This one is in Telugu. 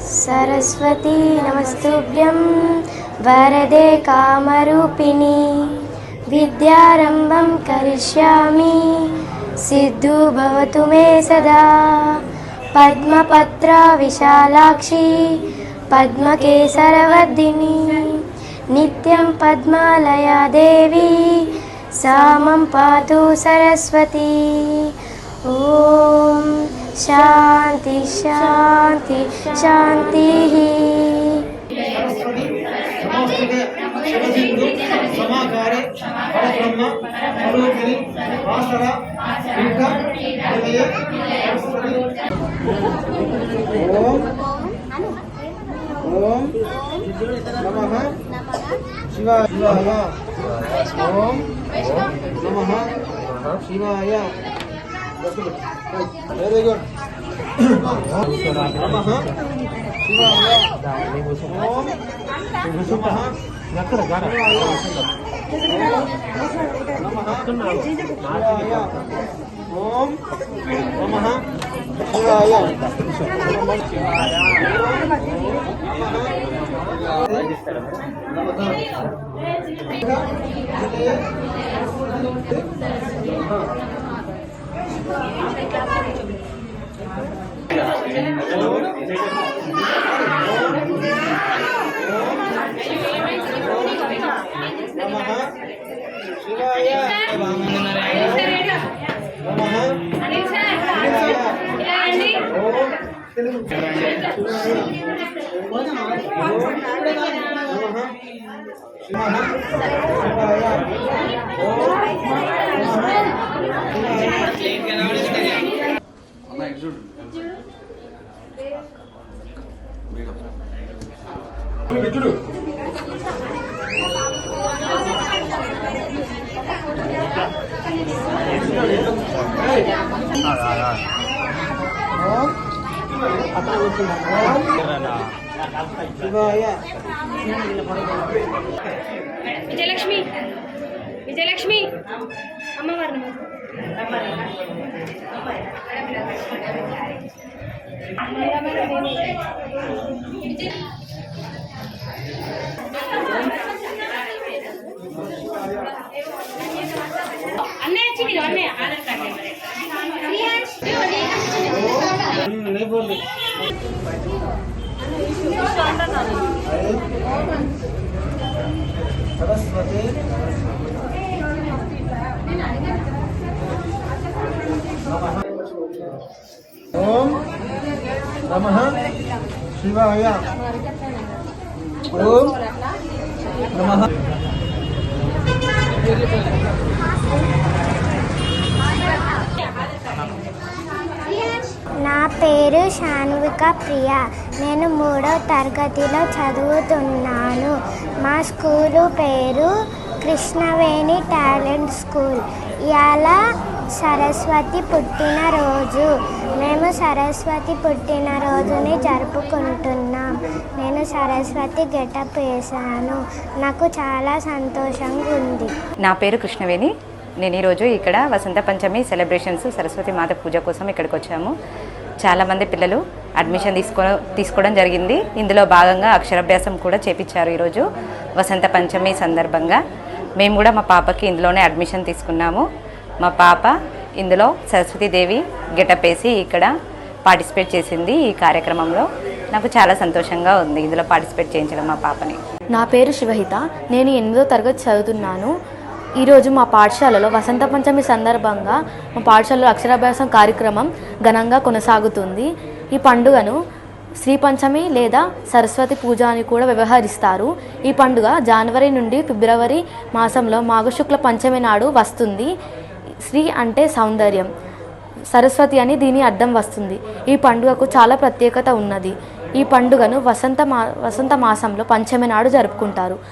सरस्वती नमस्तुभ्यं वरदे कामरूपिणी विद्यारम्भं करिष्यामि सिद्धो भवतु मे सदा। पद्मपत्र विशालाक्षी पद्मकेसरवर्धिनी नित्यं पद्मालया देवी सा मम पातु सरस्वती। ओम शांति शांति शांति। ओम नमः शिवाय। ओम नमः शिवाय। Very good. नमः शिवाय। ओम नमः शिवाय। ओम नमः शिवाय। విజయలక్ష్మి విజయలక్ష్మి అమ్మవారు అన్నయ్య చిన్ని అన్నయ్య ఆధార్ కార్డు सरस्वती ओम नमः शिवाय। ओम नमः నా పేరు షాన్విక ప్రియ. నేను 3వ తరగతిలో చదువుతున్నాను. మా స్కూలు పేరు కృష్ణవేణి టాలెంట్ స్కూల్. ఇవాళ సరస్వతి పుట్టినరోజు. మేము సరస్వతి పుట్టినరోజుని జరుపుకుంటున్నాం. నేను సరస్వతి గెటప్ వేశాను. నాకు చాలా సంతోషంగా ఉంది. నా పేరు కృష్ణవేణి. నేను ఈరోజు ఇక్కడ వసంత పంచమి సెలబ్రేషన్స్ సరస్వతి మాత పూజ కోసం ఇక్కడికి వచ్చాము. చాలామంది పిల్లలు అడ్మిషన్ తీసుకోవడం జరిగింది. ఇందులో భాగంగా అక్షరాభ్యాసం కూడా చేపించారు. ఈరోజు వసంత పంచమి సందర్భంగా మేము కూడా మా పాపకి ఇందులోనే అడ్మిషన్ తీసుకున్నాము. మా పాప ఇందులో సరస్వతీదేవి గెటప్ వేసి ఇక్కడ పార్టిసిపేట్ చేసింది. ఈ కార్యక్రమంలో నాకు చాలా సంతోషంగా ఉంది ఇందులో పార్టిసిపేట్ చేయించడం మా పాపని. నా పేరు శివహిత. నేను 8వ తరగతి చదువుతున్నాను. ఈరోజు మా పాఠశాలలో వసంత పంచమి సందర్భంగా మా పాఠశాలలో అక్షరాభ్యాసం కార్యక్రమం ఘనంగా కొనసాగుతుంది. ఈ పండుగను శ్రీ పంచమి లేదా సరస్వతి పూజ అని కూడా వ్యవహరిస్తారు. ఈ పండుగ జనవరి నుండి ఫిబ్రవరి మాసంలో మాఘశుక్ల పంచమి నాడు వస్తుంది. శ్రీ అంటే సౌందర్యం, సరస్వతి అని దీని అర్థం వస్తుంది. ఈ పండుగకు చాలా ప్రత్యేకత ఉన్నది. ఈ పండుగను వసంత మాసంలో పంచమి నాడు జరుపుకుంటారు.